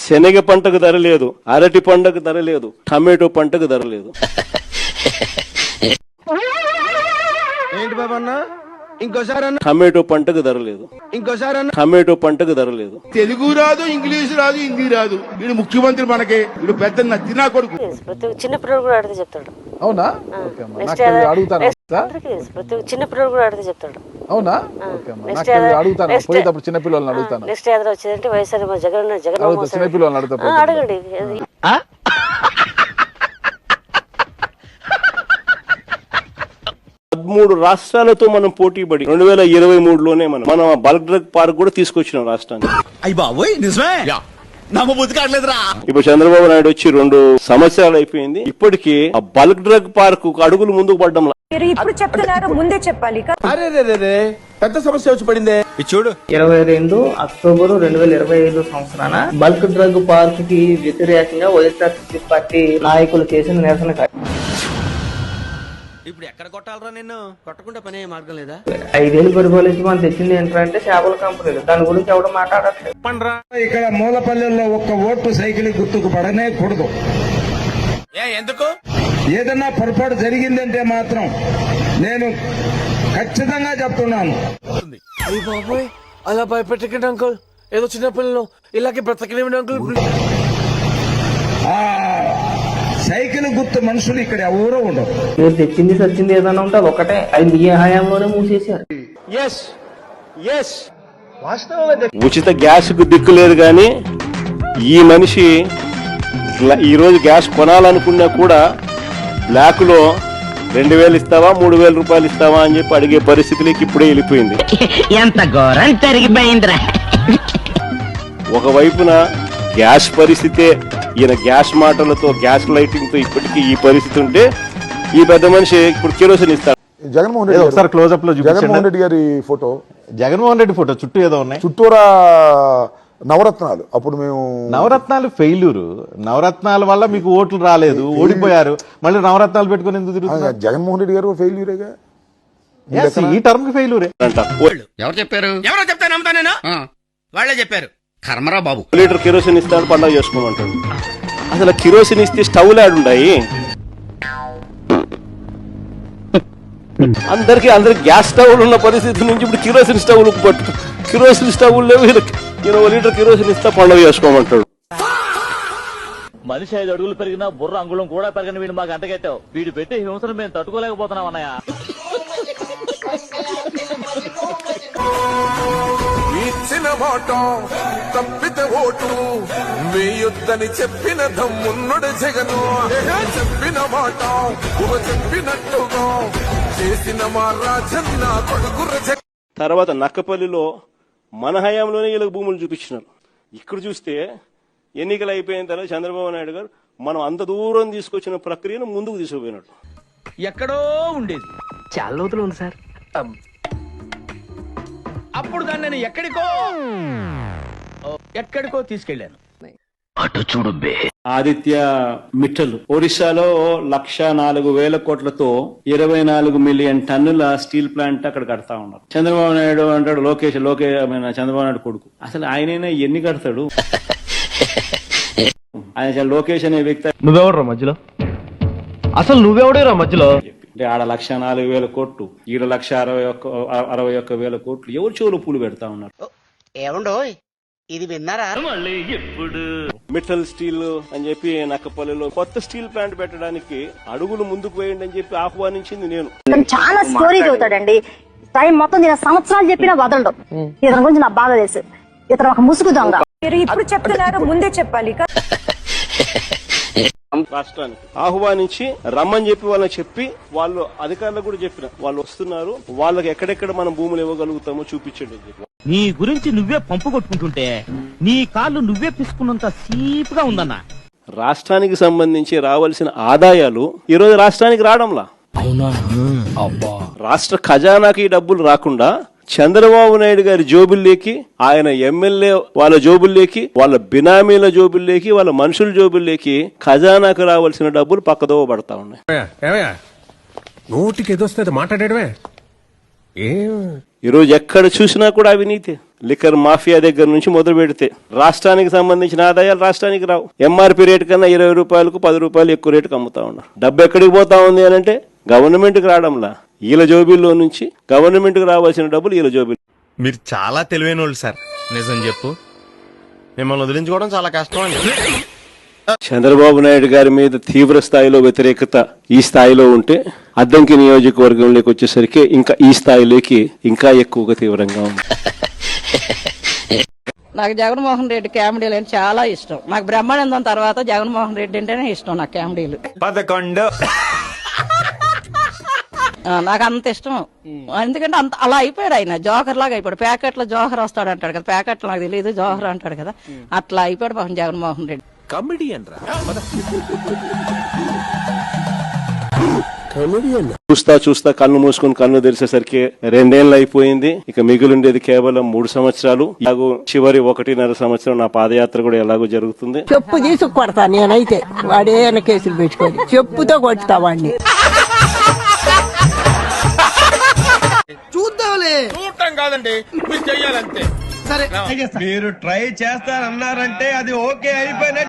శనగ పంటకు ధర లేదు, అరటి పంటకు ధర లేదు, టమాటో పంటకు ధర లేదు. ఏంటి బాబు అన్న ఇంకోసారి అన్న? టమాటో పంటకు ధర లేదు, ఇంకోసారి అన్న? టమాటో పంటకు ధర లేదు. తెలుగు రాదు, ఇంగ్లీష్ రాదు, హిందీ రాదు. వీడు ముఖ్యమంత్రి మనకి, వీడు పెద్ద నత్తినా కొడుకు. ప్రతి చిన్న పిల్లలు కూడా అడిగితే చెప్తాడు. అవునా? అడుగుతాను. ప్రతి చిన్న పిల్లలు కూడా అడిగితే చెప్తాడు. అవునా? అడుగుతాను. పోయేటప్పుడు చిన్న పిల్లల్ని అడుగుతాను. నెక్స్ట్ ఏదో వచ్చేదంటే వైఎస్ఆర్ జగన్ చిన్న పిల్లల్ని అడుగుతా. అడగండి. 13 రాష్ట్రాలతో మనం పోటీ పడి 2023లోనే మనం బల్క్ డ్రగ్ పార్క్ కూడా తీసుకొచ్చినాం రాష్ట్రానికి. ఇప్పుడు చంద్రబాబు నాయుడు వచ్చి 2 సంవత్సరాలు అయిపోయింది. ఇప్పటికీ ఆ బల్క్ డ్రగ్ పార్క్ అడుగులు ముందుకు పడ్డం. ఇప్పుడు చెప్తున్నారు, ముందే చెప్పాలి. పెద్ద సమస్య వచ్చి పడిందే. చూడు 22 అక్టోబర్ 2025 సంవత్సరాన బల్క్ డ్రగ్ పార్క్ కి వ్యతిరేకంగా వైఎస్ఆర్సీపీ పార్టీ నాయకులు చేసిన నిరసన. ఇప్పుడు ఎక్కడ కొట్టాలరా నిన్ను? కొట్టకుండా పనే మార్గం లేదా? 5 ఏళ్ళు పరిపాలించి మనం తెచ్చింది ఏంటంటే చేపల కంపెనీలు. దాని గురించి ఎవడ మాట్లాడట్లేదు. ఇక్కడ మూలపల్లెల్లో ఒక్క ఓటు సైకిల్ గుర్తుకు పడనే కూడదు. ఎందుకు? ఏదన్నా పొరపాటు జరిగిందంటే మాత్రం నేను ఖచ్చితంగా చెప్తున్నాను. అయ్యి బాబోయ్, అలా భయపెట్టకండి అంకుల్. ఏదో చిన్న పిల్లలు ఇలాగే బ్రతకలేమండి అంకుల్. సైకిల్ గుర్తు మనుషులు ఇక్కడ ఎవరో ఉండవు. మీరు తెచ్చింది సచ్చింది ఏదైనా ఉంటే ఒకటే, అది మీ హయాంలోనే మూసేశారు. ఉచిత గ్యాస్ కు దిక్కు లేదు కానీ ఈ మనిషి ఈ రోజు గ్యాస్ కొనాలనుకున్నా కూడా బ్లాక్ లో 2000 ఇస్తావా 3000 రూపాయలు ఇస్తావా అని చెప్పి అడిగే పరిస్థితిలోకి ఇప్పుడే వెళ్ళిపోయింది. ఎంత ఘోరం జరిగిపోయిందిరా. ఒకవైపున గ్యాస్ పరిస్థితే, ఈయన గ్యాస్ మాటలతో గ్యాస్ లైటింగ్ తో ఇప్పటికీ ఈ పరిస్థితి ఉంటే ఈ పెద్ద మనిషి ఇప్పుడు కిరోసిన్ ఇస్తాడు. జగన్మోహన్ రెడ్డి ఒకసారి క్లోజ్అప్ లో జగన్మోహన్ రెడ్డి గారి ఫోటో, జగన్మోహన్ రెడ్డి ఫోటో చుట్టూ ఏదో ఉన్నాయి, చుట్టూరా నవరత్నాలు. అప్పుడు మేము నవరత్నాలు ఫెయిల్యూర్, నవరత్నాల వల్ల మీకు ఓట్లు రాలేదు, ఓడిపోయారు, మళ్ళీ నవరత్నాలు పెట్టుకుని ఎందుకు తిరుగుతున్నారు? జగన్మోహన్ రెడ్డి గారు ఫెయిల్యూరేగా, ఈ టర్మ్ కి ఫెయిల్యూరే అంట. ఎవరు చెప్పారు? ఎవరో చెప్తే నమ్ముతానేనా? వాళ్ళే చెప్పారు. కర్మరా బాబు. లీటర్ కిరోసిన్ ఇస్తాడు, పండుగ చేసుకోమంటాడు. అసలు కిరోసిన్ ఇస్తే స్టవ్లు ఆడుండాయి. అందరికి గ్యాస్ స్టవ్లు ఉన్న పరిస్థితి నుంచి ఇప్పుడు కిరోసిన్ స్టవ్లు పట్టు, కిరోసిన్ స్టవ్లు లేవు. 1 లీటర్ కిరోసిన్ ఇస్తా పండుగ చేసుకోమంటాడు. మనిషి 5 అడుగులు పెరిగినా బుర్ర అంగుళం కూడా పెరగని వీడు మాకు అంటగట్టావు. వీడు పెట్టే హింసను మేము తట్టుకోలేకపోతున్నాం అన్నయ్య. ఇచ్చిన మాట తప్పితే ఓటు వేయొద్దని చెప్పిన దమ్మున్నడు జగను. చెప్పిన మాట చెప్పినట్టుగా చేసిన మా రాజన్న కొడుకు. తర్వాత నక్కపల్లిలో మన హయాంలోనే వీళ్ళకి భూములు చూపించినారు. ఇక్కడ చూస్తే ఎన్నికలు అయిపోయిన తర్వాత చంద్రబాబు నాయుడు గారు మనం అంత దూరం తీసుకొచ్చిన ప్రక్రియను ముందుకు తీసుకుపోయినట్టు. ఎక్కడో ఉండేది, చాలా లోతులు ఉంది సార్. అప్పుడు దాన్ని నేను ఎక్కడికో తీసుకెళ్లాను. అటు చూడు బే. ఆదిత్య మిట్టలు ఒరిస్సాలో 1,04,000 కోట్లతో 24 మిలియన్ టన్నుల స్టీల్ ప్లాంట్ అక్కడ కడతా ఉన్నారు. చంద్రబాబు నాయుడు అంటాడు, లోకేష్ చంద్రబాబు నాయుడు కొడుకు, అసలు ఆయనైనా ఎన్ని కడతాడు? ఆయన లోకేష్ అనే వ్యక్తి. నువ్వెవడరా మధ్యలో? అసలు నువ్వెవడేరా మధ్యలో? అంటే ఆడ 1,04,000 కోట్లు, ఈడ 1,61,000 కోట్లు. ఎవరు చెవులు పూలు పెడతా ఉన్నారు? ఏమండో ఇది విన్నారా? మిట్టల్ స్టీల్ అని చెప్పి నక్కపల్లిలో కొత్త స్టీల్ ప్లాంట్ పెట్టడానికి అడుగులు ముందుకు వేయండి అని చెప్పి ఆహ్వానించింది నేను. చాలా స్టోరీ చదువుతాడండి. టైం మొత్తం నేను సంవత్సరాలు చెప్పినా వదలడు. ఇతని గురించి నాకు బాగా తెలుసు. ఇతను ఒక ముసుగు దొంగ. ఇప్పుడు చెప్తున్నారు, ముందే చెప్పాలి. రాష్ట్రానికి ఆహ్వానించి రమ్మని చెప్పి వాళ్ళని చెప్పి, వాళ్ళు అధికారులకు కూడా చెప్పిన వాళ్ళు వస్తున్నారు, వాళ్ళకి ఎక్కడెక్కడ మనం భూములు ఇవ్వగలుగుతామో చూపించండి. నీ గురించి నువ్వే పంపు కొట్టుకుంటుంటే నీ కాళ్ళు నువ్వే పిసుకున్నంత సీపుగా ఉందన్నా. రాష్ట్రానికి సంబంధించి రావాల్సిన ఆదాయాలు ఈ రోజు రాష్ట్రానికి రావడంలా. రాష్ట్ర ఖజానాకి ఈ డబ్బులు రాకుండా చంద్రబాబు నాయుడు గారి జోబుల్లోకి, ఆయన ఎమ్మెల్యే వాళ్ళ జోబుల్లోకి, వాళ్ళ బినామీల జోబుల్లోకి, వాళ్ళ మనుషుల జోబుల్లోకి ఖజానాకు రావాల్సిన డబ్బులు పక్కదోవ పడతా ఉన్నాయి. నోటికి ఎదొస్తే మాట్లాడమే ఈరోజు ఎక్కడ చూసినా కూడా అవినీతి. లిక్కర్ మాఫియా దగ్గర నుంచి మొదలు పెడితే రాష్ట్రానికి సంబంధించిన ఆదాయాలు రాష్ట్రానికి రావు. ఎంఆర్పీ రేటు కన్నా 20 రూపాయలకు 10 రూపాయలు ఎక్కువ రేటుకి అమ్ముతా ఉన్నారు. డబ్బు ఎక్కడికి పోతా ఉంది అని అంటే గవర్నమెంట్కి రావడంలా, వీళ్ళ జోబీల్లో నుంచి గవర్నమెంట్కి రావాల్సిన డబ్బులు వీళ్ళ జోబీలు. మీరు చాలా తెలివైన వాళ్ళు సార్. నిజం చెప్పు, మిమ్మల్ని వదిలించుకోవడం చాలా కష్టం అండి. చంద్రబాబు నాయుడు గారి మీద తీవ్ర స్థాయిలో వ్యతిరేకత ఈ స్థాయిలో ఉంటే అద్దంకి నియోజకవర్గంలోకి వచ్చేసరికి ఇంకా ఈ స్థాయిలోకి ఇంకా ఎక్కువగా తీవ్రంగా ఉంది. నాకు జగన్మోహన్ రెడ్డి కామెడీలు అంటే చాలా ఇష్టం. నాకు బ్రహ్మానందం తర్వాత జగన్మోహన్ రెడ్డి అంటేనే ఇష్టం. నాకు కామెడీలు 11 నాకు అంత ఇష్టం. ఎందుకంటే అంత అలా అయిపోయాడు ఆయన. జోహర్ లాగా అయిపోయాడు. ప్యాకెట్లో జోహర్ వస్తాడు అంటాడు కదా, ప్యాకెట్లో నాకు తెలియదు జోహర్ అంటాడు కదా, అట్లా అయిపోయాడు పాపం జగన్మోహన్ రెడ్డి. చూస్తా చూస్తా కన్ను మూసుకుని కన్ను తెరిచేసరికి 2 ఏళ్ళు అయిపోయింది. ఇక మిగిలిండేది కేవలం 3 సంవత్సరాలు. ఇలాగూ చివరి 1.5 సంవత్సరం నా పాదయాత్ర కూడా ఎలాగో జరుగుతుంది. చెప్పు తీసుకు కొడతా నేనైతే, వాడే కేసులు పెట్టుకొని చెప్పుతో కొట్టుతా వాడిని. చూడటం కాదండి, మీరు చెయ్యాలంతే. మీరు ట్రై చేస్తారన్నారంటే అది ఓకే అయిపోయిన